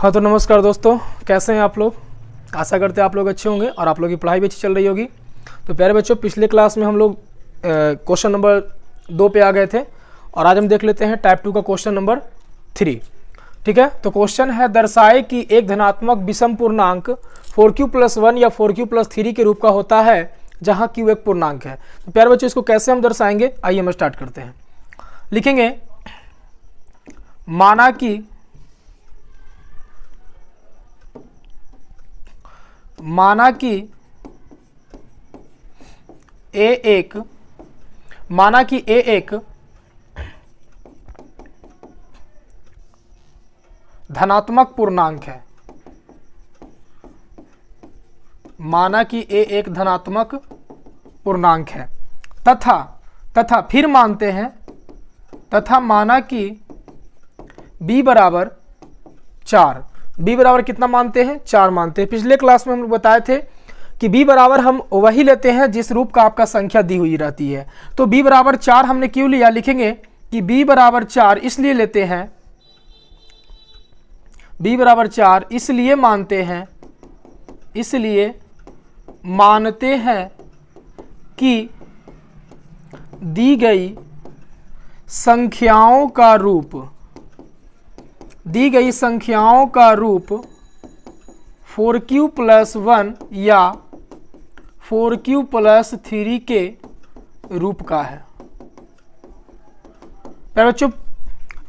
हाँ तो नमस्कार दोस्तों, कैसे हैं आप लोग। आशा करते हैं आप लोग अच्छे होंगे और आप लोगों की पढ़ाई भी अच्छी चल रही होगी। तो प्यारे बच्चों, पिछले क्लास में हम लोग क्वेश्चन नंबर 2 पे आ गए थे और आज हम देख लेते हैं टाइप 2 का क्वेश्चन नंबर 3। ठीक है, तो क्वेश्चन है दर्शाए कि एक धनात्मक विषम पूर्णांक 4q+1 या 4q+3 के रूप का होता है जहाँ q एक पूर्णांक है। तो प्यारे बच्चों, इसको कैसे हम दर्शाएंगे, आइए हम स्टार्ट करते हैं। लिखेंगे माना कि ए एक धनात्मक पूर्णांक है। माना कि ए एक धनात्मक पूर्णांक है तथा फिर मानते हैं माना कि b बराबर 4। b बराबर कितना मानते हैं, 4 मानते हैं। पिछले क्लास में हम लोग बताए थे कि b बराबर हम वही लेते हैं जिस रूप का आपका संख्या दी हुई रहती है। तो b बराबर 4 हमने क्यों लिया, लिखेंगे कि b बराबर 4 इसलिए लेते हैं, b बराबर 4 इसलिए मानते हैं कि दी गई संख्याओं का रूप 4q+1 या 4q+3 के रूप का है। बच्चों,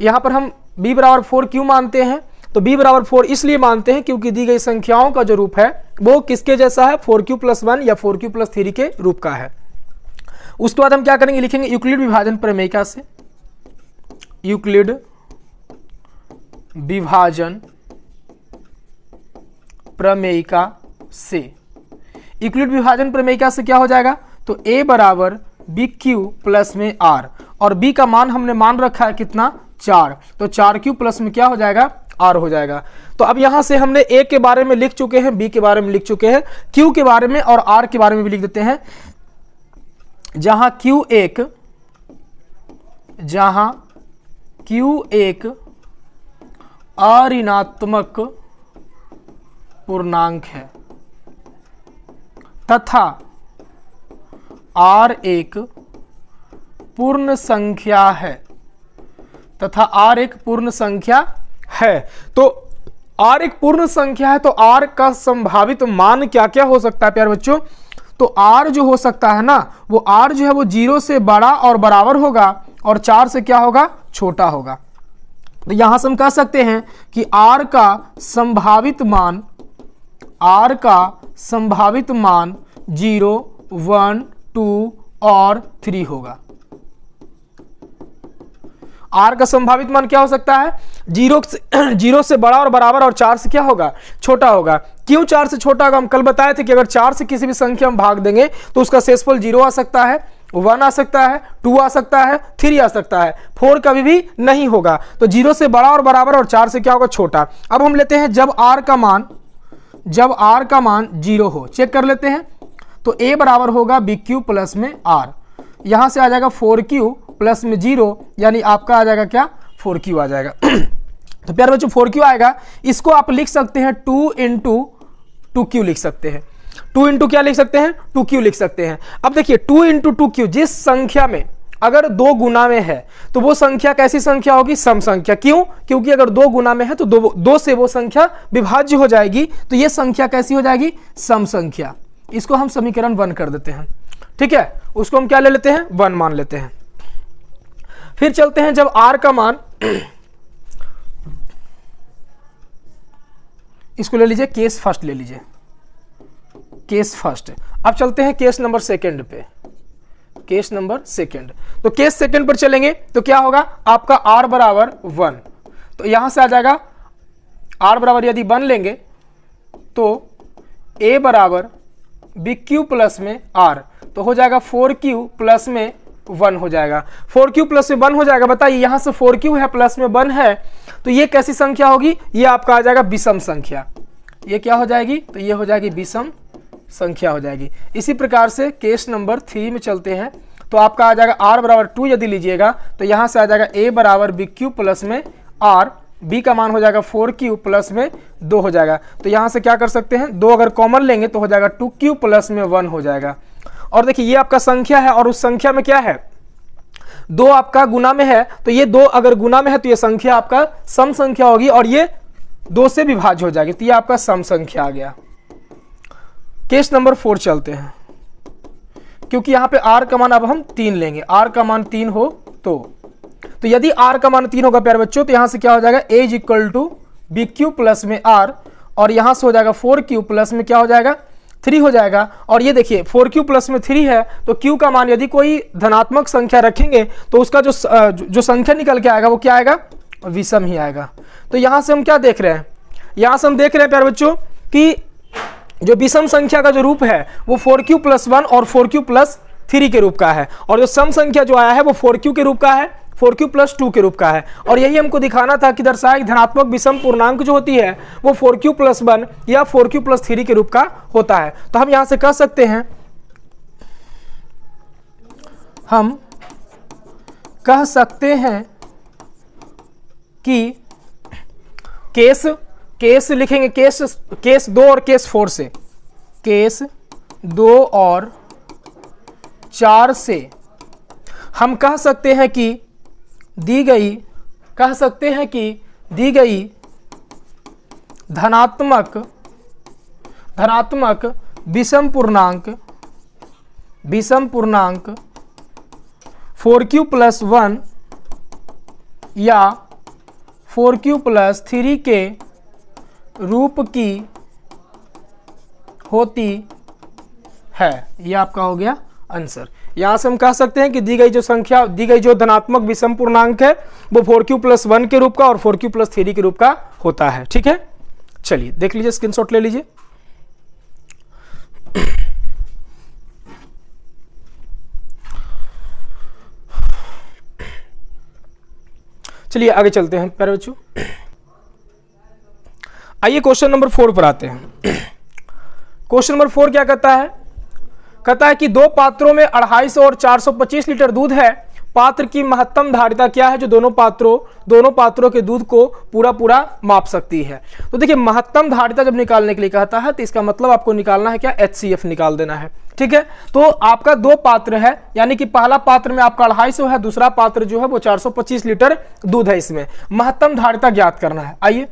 यहां पर हम b बराबर 4 क्यों मानते हैं, तो b बराबर 4 इसलिए मानते हैं क्योंकि दी गई संख्याओं का जो रूप है वो किसके जैसा है, 4q+1 या 4q+3 के रूप का है। उसके बाद हम क्या करेंगे, लिखेंगे यूक्लिड विभाजन प्रमेयिका से। यूक्लिड विभाजन प्रमेयिका से, यूक्लिड विभाजन प्रमेयिका से क्या हो जाएगा, तो a बराबर bq प्लस में r, और b का मान हमने मान रखा है कितना, 4, तो 4q प्लस में क्या हो जाएगा, r हो जाएगा। तो अब यहां से हमने a के बारे में लिख चुके हैं, b के बारे में लिख चुके हैं, q के बारे में और r के बारे में भी लिख देते हैं। जहां q एक अऋणात्मक पूर्णांक है तथा r एक पूर्ण संख्या है, तो r एक पूर्ण संख्या है, तो r का संभावित मान क्या क्या हो सकता है प्यारे बच्चों, तो r जो हो सकता है ना, वो r जो है वो 0 से बड़ा और बराबर होगा और 4 से क्या होगा, छोटा होगा। तो यहां से हम कह सकते हैं कि r का संभावित मान 0, 1, 2 और 3 होगा। r का संभावित मान क्या हो सकता है, 0 से बड़ा और बराबर और 4 से क्या होगा, छोटा होगा। क्यों 4 से छोटा होगा, हम कल बताए थे कि अगर 4 से किसी भी संख्या हम भाग देंगे तो उसका शेषफल 0 आ सकता है, 1 आ सकता है, 2 आ सकता है, 3 आ सकता है, 4 कभी भी नहीं होगा। तो 0 से बड़ा और बराबर और 4 से क्या होगा, छोटा। अब हम लेते हैं जब r का मान 0 हो, चेक कर लेते हैं। तो a बराबर होगा bq प्लस में r, यहां से आ जाएगा 4q प्लस में 0, यानी आपका आ जाएगा क्या, 4q आ जाएगा। तो प्यारे बच्चों 4q आएगा, इसको आप लिख सकते हैं 2 × 2q लिख सकते हैं। 2 × क्या लिख सकते हैं, 2q लिख सकते हैं। अब देखिए 2 × 2q, जिस संख्या में अगर 2 गुना में है तो वो संख्या कैसी संख्या होगी, सम संख्या। क्यों, क्योंकि अगर 2 गुना में है तो 2 से वो संख्या विभाज्य हो जाएगी, तो ये संख्या कैसी हो जाएगी, सम संख्या। इसको हम समीकरण 1 कर देते हैं। ठीक है, उसको हम क्या ले लेते हैं, 1 मान लेते हैं। फिर चलते हैं जब r का मान, इसको ले लीजिए, केस फर्स्ट ले लीजिए, केस फर्स्ट। अब चलते हैं केस नंबर सेकंड पे, केस नंबर सेकंड। तो केस सेकंड पर चलेंगे तो क्या होगा, आपका r बराबर 1, तो यहां से आ जाएगा r बराबर, यदि 1 लेंगे तो a बराबर bq प्लस में r, तो हो जाएगा 4q प्लस में 1 हो जाएगा। 4q प्लस में 1 हो जाएगा। बताइए, यहां से 4q है प्लस में 1 है, तो ये कैसी संख्या होगी, ये आपका आ जाएगा विषम संख्या। ये क्या हो जाएगी, तो ये हो जाएगी विषम संख्या हो जाएगी। इसी प्रकार से केस नंबर 3 में चलते हैं। तो आपका आ जाएगा r बराबर 2 यदि लीजिएगा तो यहाँ से आ जाएगा a बराबर bq प्लस में r, b का मान हो जाएगा 4q प्लस में 2 हो जाएगा। तो यहाँ से क्या कर सकते हैं, 2 अगर कॉमन लेंगे तो हो जाएगा 2q प्लस में 1 हो जाएगा। और देखिए ये आपका संख्या है और उस संख्या में क्या है, 2 आपका गुना में है, तो ये 2 अगर गुना में है तो ये संख्या आपका सम संख्या होगी और ये 2 से विभाज्य हो जाएगी, तो ये आपका सम संख्या आ गया। केस नंबर 4 चलते हैं, क्योंकि यहाँ पे r का मान अब हम 3 लेंगे, r का मान 3 हो तो यदि r का मान 3 होगा प्यारे बच्चों, तो यहाँ से क्या हो जाएगा a is equal to b q plus में r, और यहाँ से हो जाएगा 4q प्लस में क्या हो जाएगा 3 हो जाएगा। और ये देखिए 4q प्लस में 3 है तो q का मान यदि कोई धनात्मक संख्या रखेंगे तो उसका जो संख्या निकल के आएगा वो क्या आएगा, विषम ही आएगा। तो यहाँ से हम क्या देख रहे हैं, यहाँ से हम देख रहे हैं प्यारे बच्चों कि जो विषम संख्या का जो रूप है वो 4q प्लस 1 और 4q प्लस 3 के रूप का है, और जो सम संख्या जो आया है वो 4q के रूप का है, 4q प्लस 2 के रूप का है। और यही हमको दिखाना था कि दर्शाए धनात्मक विषम पूर्णांक जो होती है वो 4q प्लस 1 या 4q प्लस 3 के रूप का होता है। तो हम यहां से कह सकते हैं, हम कह सकते हैं कि केस लिखेंगे, केस 2 और केस 4 से, केस 2 और 4 से हम कह सकते हैं कि दी गई धनात्मक विषम पूर्णांक 4q प्लस 1 या 4q प्लस 3 के रूप की होती है। यह आपका हो गया आंसर। यहां से हम कह सकते हैं कि दी गई जो धनात्मक विषम पूर्णांक है वो 4q प्लस 1 के रूप का और 4q प्लस 3 के रूप का होता है। ठीक है, चलिए देख लीजिए, स्क्रीनशॉट ले लीजिए। चलिए आगे चलते हैं प्यारे बच्चों। आइए क्वेश्चन नंबर 4 पर आते हैं। क्वेश्चन नंबर 4 क्या कहता है कि दो पात्रों में 250 और 425 लीटर दूध है, पात्र की महत्तम धारिता क्या है जो दोनों पात्रों के दूध को पूरा माप सकती है। तो देखिए महत्तम धारिता जब निकालने के लिए कहता है तो इसका मतलब आपको निकालना है क्या, HCF निकाल देना है। ठीक है, तो आपका 2 पात्र है, यानी कि पहला पात्र में आपका 250 है, दूसरा पात्र जो है वो 425 लीटर दूध है, इसमें महत्तम धारिता ज्ञात करना है। आइए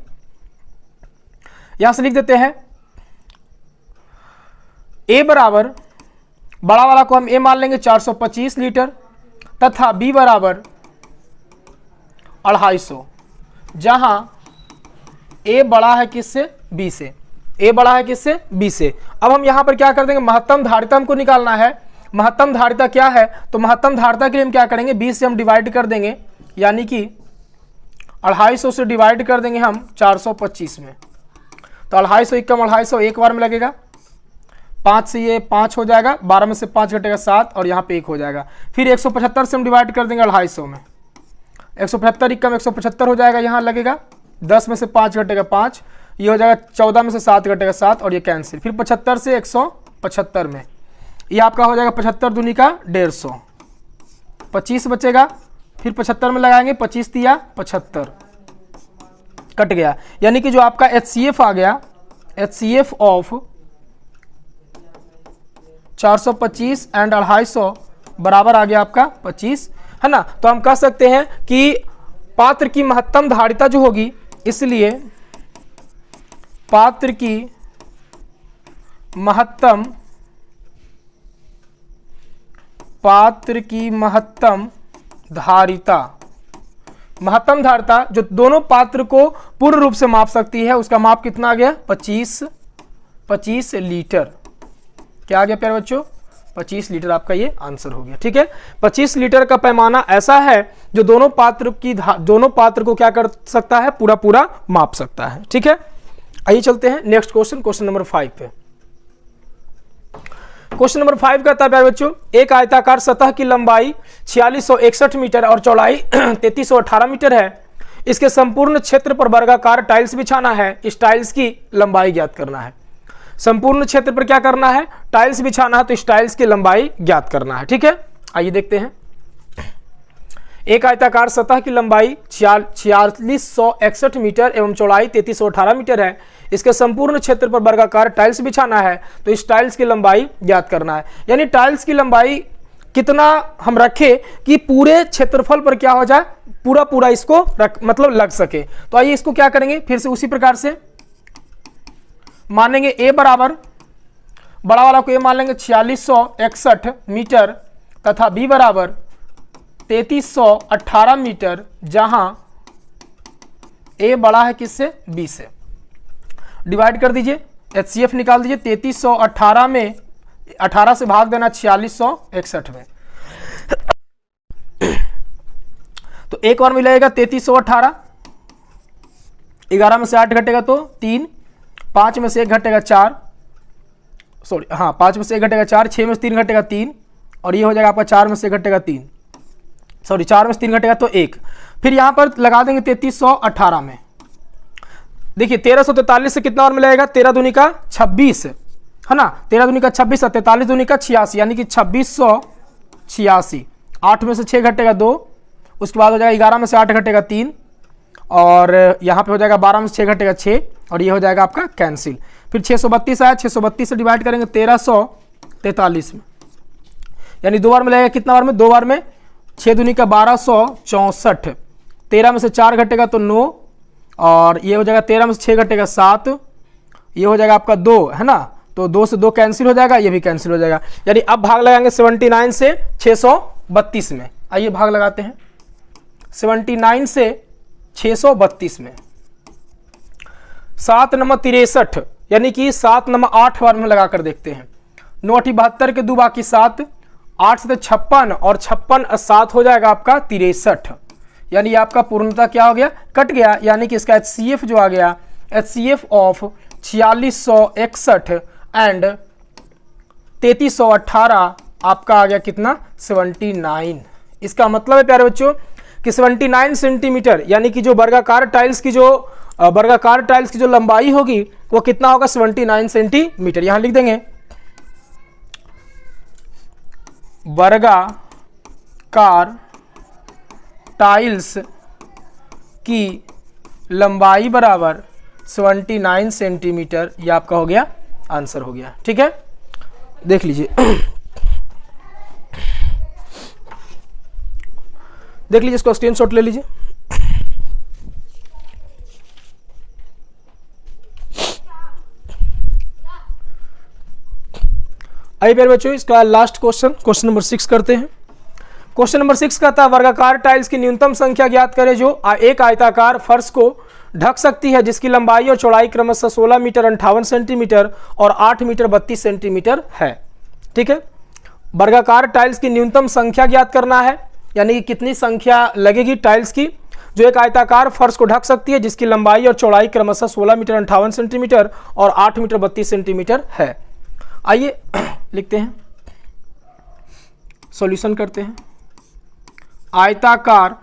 यहां से लिख देते हैं, A बराबर, बड़ा वाला को हम A मान लेंगे 425 लीटर, तथा B बराबर 250, जहां A बड़ा है किससे, B से, A बड़ा है किससे, B से। अब हम यहां पर क्या कर देंगे, महत्तम धारिता हमको निकालना है। महत्तम धारिता क्या है, तो महत्तम धारिता के लिए हम क्या करेंगे, 20 से हम डिवाइड कर देंगे, यानी कि 250 से डिवाइड कर देंगे हम 425 में, तो 250 1 कम 250 एक बार में लगेगा, 5 से ये 5 हो जाएगा, 12 में से 5 घटेगा 7 और यहाँ पे 1 हो जाएगा। फिर 175 से हम डिवाइड कर देंगे 250 में, 175 1 कम 175 हो जाएगा, यहाँ लगेगा 10 में से 5 घटेगा 5, ये हो जाएगा 14 में से 7 घटेगा 7 और ये कैंसिल। फिर 75 से 175 में ये आपका हो जाएगा 75 दूनी का 150, 25 बचेगा, फिर 75 में लगाएंगे, 25 तिया 75 कट गया, यानी कि जो आपका HCF आ गया, HCF ऑफ 425 एंड 250 बराबर आ गया आपका 25, है ना। तो हम कह सकते हैं कि पात्र की महत्तम धारिता जो होगी, इसलिए पात्र की महत्तम धारिता जो दोनों पात्र को पूर्ण रूप से माप सकती है, उसका माप कितना आ गया, 25 लीटर। क्या आ गया प्यारे बच्चों, 25 लीटर आपका ये आंसर हो गया। ठीक है, 25 लीटर का पैमाना ऐसा है जो दोनों पात्र को क्या कर सकता है, पूरा माप सकता है। ठीक है, आइए चलते हैं नेक्स्ट क्वेश्चन नंबर 5 पे। क्वेश्चन नंबर 5 कहता है प्यारे बच्चों, एक आयताकार सतह की लंबाई 4661 मीटर और चौड़ाई 3318 मीटर है, इसके संपूर्ण क्षेत्र पर वर्गाकार टाइल्स बिछाना है, इस टाइल्स की लंबाई ज्ञात करना है। संपूर्ण क्षेत्र पर क्या करना है, टाइल्स बिछाना है, तो इस टाइल्स की लंबाई ज्ञात करना है। ठीक है, आइए देखते हैं। एक आयताकार सतह की लंबाई 4661 मीटर एवं चौड़ाई 3318 मीटर है। इसके संपूर्ण क्षेत्र पर वर्गाकार टाइल्स बिछाना है, तो इस टाइल्स की लंबाई ज्ञात करना है। यानी टाइल्स की लंबाई कितना हम रखें कि पूरे क्षेत्रफल पर क्या हो जाए, पूरा पूरा इसको मतलब लग सके। तो आइए इसको क्या करेंगे, फिर से उसी प्रकार से मानेंगे ए बराबर, बड़ा वाला को ए मान लेंगे 4661 मीटर तथा बी बराबर 3318 मीटर, जहां ए बड़ा है किससे, बी से। डिवाइड कर दीजिए, HCF निकाल दीजिए। 3318 में 18 से भाग देना 4661 में, तो एक बार मिलेगा 3318, 11 में से 8 घटेगा तो 3, 5 में से 1 घटेगा 4, सॉरी हाँ 5 में से 1 घटेगा 4, 6 में से 3 घटेगा 3, और ये हो जाएगा आपका 4 में से 1 घटेगा 3, सॉरी 4 में से 3 घटेगा तो 1। फिर यहां पर लगा देंगे 3318 में। देखिए 1343 से कितना और मिलेगा, 13 दूनी का 26 है ना, 13 दूनी का 26 है, 43 दूनी का 86, यानी कि 2686। 8 में से 6 घटेगा 2, उसके बाद हो जाएगा 11 में से 8 घटेगा 3, और यहाँ पे हो जाएगा 12 में से 6 घटेगा 6, और ये हो जाएगा आपका कैंसिल। फिर 632 आया, 632 से डिवाइड करेंगे 1343 में, यानी 2 बार मिलेगा, कितना बार में, 2 बार में। 6 दूनी का 1264, 13 में से 4 घटेगा तो 9, और ये हो जाएगा 13 में से 6 घटेगा 7, ये हो जाएगा आपका 2 है ना, तो 2 से 2 कैंसिल हो जाएगा, ये भी कैंसिल हो जाएगा। यानी अब भाग लगाएंगे 79 से 632 में। आइए भाग लगाते हैं 79 से 632 में। 7 नंबर 63, यानी कि 7 नंबर 8 बार में लगा कर देखते हैं। 9 8 72 के 2 बाकी 7, 8 से 56, और 56 7 हो जाएगा आपका 63, यानी आपका पूर्णतः क्या हो गया, कट गया। यानी कि इसका HCF जो आ गया, HCF ऑफ 4661 एंड 3318 आपका आ गया कितना, 79। इसका मतलब है प्यारे बच्चों कि 79 सेंटीमीटर, यानी कि जो वर्गाकार टाइल्स की जो लंबाई होगी वो कितना होगा, 79 सेंटीमीटर। यहां लिख देंगे वर्गाकार टाइल्स की लंबाई बराबर 79 सेंटीमीटर। ये आपका हो गया आंसर हो गया। ठीक है, देख लीजिए देख लीजिए, इसको स्क्रीनशॉट ले लीजिए। आइए प्यारे बच्चों, इसका लास्ट क्वेश्चन नंबर 6 करते हैं। क्वेश्चन नंबर 6 कहता है वर्गाकार टाइल्स की न्यूनतम संख्या ज्ञात करें जो एक आयताकार फर्श को ढक सकती है, जिसकी लंबाई और चौड़ाई क्रमशः 16 मीटर 58 सेंटीमीटर और 8 मीटर 32 सेंटीमीटर है। ठीक है, वर्गाकार टाइल्स की न्यूनतम संख्या ज्ञात करना है, यानी कि कितनी संख्या लगेगी टाइल्स की जो एक आयताकार फर्श को ढक सकती है, जिसकी लंबाई और चौड़ाई क्रमशः 16 मीटर 58 सेंटीमीटर और 8 मीटर 32 सेंटीमीटर है। आइए लिखते हैं, सॉल्यूशन करते हैं। आयताकार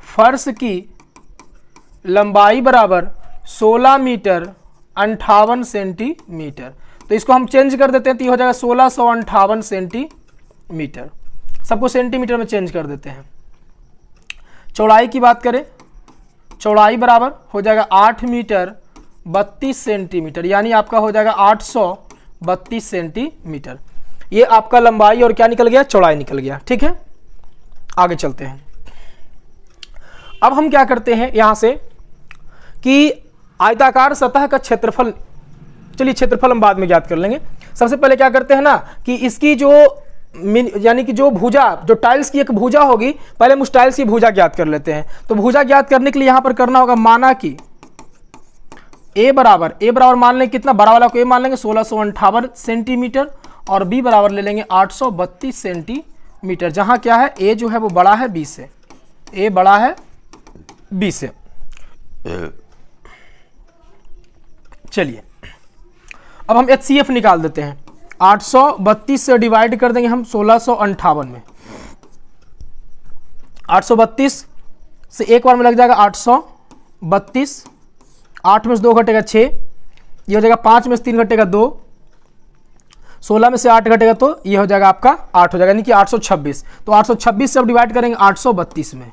फर्श की लंबाई बराबर 16 मीटर 58 सेंटीमीटर, तो इसको हम चेंज कर देते हैं, तो ये हो जाएगा 1658 सेंटीमीटर। सबको सेंटीमीटर में चेंज कर देते हैं। चौड़ाई की बात करें, चौड़ाई बराबर हो जाएगा 8 मीटर 32 सेंटीमीटर, यानी आपका हो जाएगा 832 सेंटीमीटर। ये आपका लंबाई और क्या निकल गया, चौड़ाई निकल गया। ठीक है, आगे चलते हैं। अब हम क्या करते हैं यहां से कि आयताकार सतह का क्षेत्रफल, चलिए क्षेत्रफल हम बाद में ज्ञात कर लेंगे। सबसे पहले क्या करते हैं ना कि इसकी जो यानी कि जो भुजा, जो टाइल्स की एक भुजा होगी, पहले हम उस टाइल्स की भुजा ज्ञात कर लेते हैं। तो भुजा ज्ञात करने के लिए यहां पर करना होगा, माना कि ए बराबर मान लेंगे कितना, बड़ा वाला को ए मान लेंगे 1658 सेंटीमीटर और बी बराबर ले लेंगे 832 सेंटीमीटर, जहां क्या है ए जो है वो बड़ा है बी से, ए बड़ा है बी से। चलिए अब हम HCF निकाल देते हैं। 832 से डिवाइड कर देंगे हम 1658 में। 832 से एक बार में लग जाएगा 832, 8 में से 2 घटेगा 6, ये हो जाएगा 5 में से 3 घटेगा 2, 16 में से 8 घटेगा तो ये हो जाएगा आपका 8 हो जाएगा, यानी कि 826। तो 826 से अब डिवाइड करेंगे 832 में,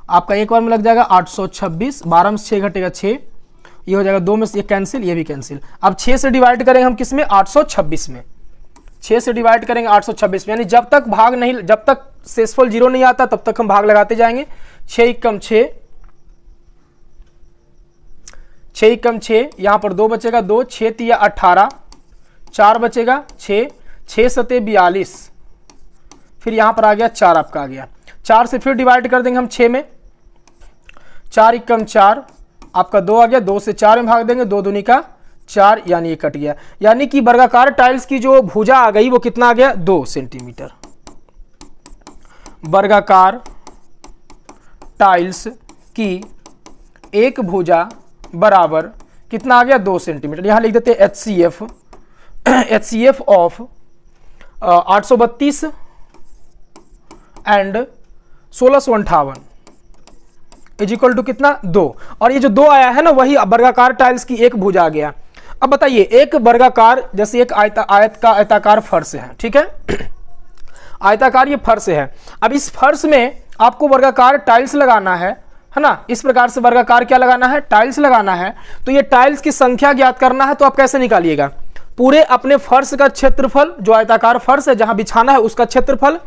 आपका एक बार में लग जाएगा 826। 12 में से 6 घटेगा 6, ये हो जाएगा 2 में से ये कैंसिल, ये भी कैंसिल। अब 6 से डिवाइड करेंगे हम किस में, 826 में। 6 से डिवाइड करेंगे 826 में, यानी जब तक शेषफल 0 नहीं आता तब तक हम भाग लगाते जाएंगे। 6 एकम 6, 6 एकम 6, यहाँ पर 2 बचेगा 2, 6 तिया 18, 4 बचेगा 6, 6 सते 42, फिर यहाँ पर आ गया 4 आपका आ गया। 4 से फिर डिवाइड कर देंगे हम 6 में, 4 एकम 4, आपका 2 आ गया, 2 से 4 में भाग देंगे, 2 दूनी का 4, यानी ये कट गया। यानी कि वर्गाकार टाइल्स की जो भुजा आ गई वो कितना आ गया, 2 सेंटीमीटर। वर्गाकार टाइल्स की एक भुजा बराबर कितना आ गया, 2 सेंटीमीटर। यहां लिख देते हैं HCF of 832 and 1658 is equal to कितना, 2। और ये जो 2 आया है ना, वही वर्गाकार टाइल्स की एक भुजा आ गया। अब बताइए, एक वर्गाकार जैसे एक आयताकार फर्श है, ठीक है, आयताकार ये फर्श है। अब इस फर्श में आपको वर्गाकार टाइल्स लगाना है ना, इस प्रकार से वर्गाकार क्या लगाना है, टाइल्स लगाना है। तो ये टाइल्स की संख्या ज्ञात करना है, तो आप कैसे निकालिएगा, पूरे अपने फर्श का क्षेत्रफल, जो आयताकार फर्श है जहां बिछाना है उसका क्षेत्रफल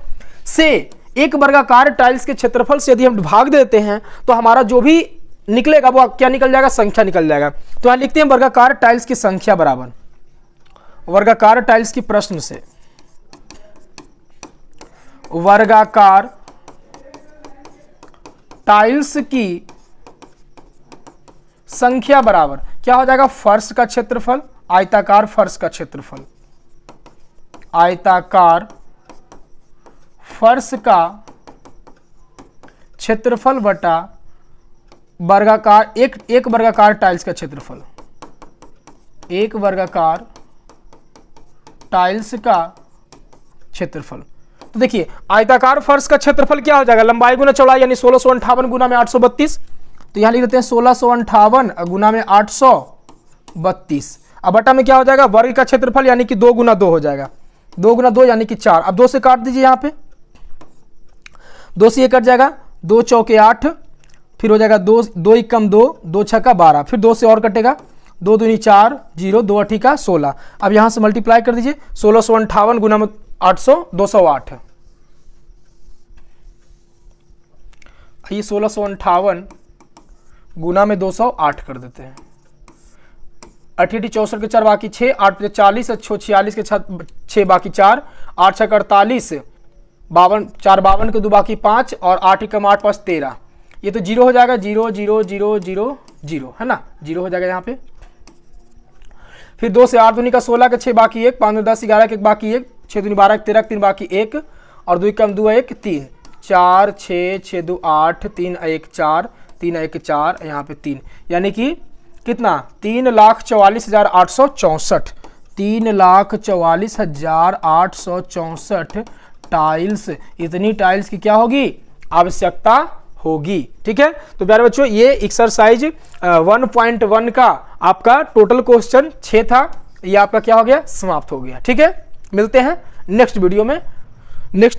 से एक वर्गाकार टाइल्स के क्षेत्रफल से यदि हम भाग देते हैं तो हमारा जो भी निकलेगा वो क्या निकल जाएगा, संख्या निकल जाएगा। तो यहां लिखते हैं वर्गाकार टाइल्स की संख्या बराबर, वर्गाकार टाइल्स की प्रश्न से वर्गाकार टाइल्स की संख्या बराबर क्या हो जाएगा, फर्श का क्षेत्रफल, आयताकार फर्श का क्षेत्रफल, आयताकार फर्श का क्षेत्रफल बटा वर्गाकार एक वर्गाकार टाइल्स का क्षेत्रफल, एक वर्गाकार टाइल्स का क्षेत्रफल। तो देखिए आयताकार फर्श का क्षेत्रफल क्या हो जाएगा, लंबाई गुना चौड़ाई, यानी 1658 गुना में 832। तो यहां लिख देते हैं 1658 गुना में 832। अब बटा में क्या हो जाएगा, वर्ग का क्षेत्रफल, यानी कि 2 गुना 2 हो जाएगा, 2 गुना 2 यानी कि 4। अब 2 से काट दीजिए, यहां पे 2 से ये कट जाएगा, 2 चौके 8, फिर हो जाएगा 2 एकम 2, 2 छक्का 12, फिर 2 से और कटेगा, 2 दूनी 4, 0, 2 अठी का 16। अब यहां से मल्टीप्लाई कर दीजिए, 1658 गुना में 800, 208। ये 1658 गुना में 208 कर देते हैं। 8 64 के 4 बाकी 6, 8 40, 46 के 6 बाकी 4, 8 6 48, 52 4 52 के 2 बाकी 5, और 8 एकम 8 5 13। ये तो 0 हो जाएगा, 0 0 0 0 0 है ना, 0 हो जाएगा यहाँ पे। फिर 2 से 8 दूनी का 16 के 6 बाकी 1, 5 10 11 के 1 बाकी 1, 6 दूनी 12 13 3 बाकी 1, और 2 एकम 2 1 3, 4 6 6 2 8, 3 1 4, 3 1 4, यहाँ पे 3, यानी कि कितना, 3,44,864, 3,44,864 टाइल्स, इतनी टाइल्स की क्या होगी, आवश्यकता होगी। ठीक है, तो प्यारे बच्चों ये एक्सरसाइज 1.1 का आपका टोटल क्वेश्चन 6 था, ये आपका क्या हो गया, समाप्त हो गया। ठीक है, मिलते हैं नेक्स्ट वीडियो में। नेक्स्ट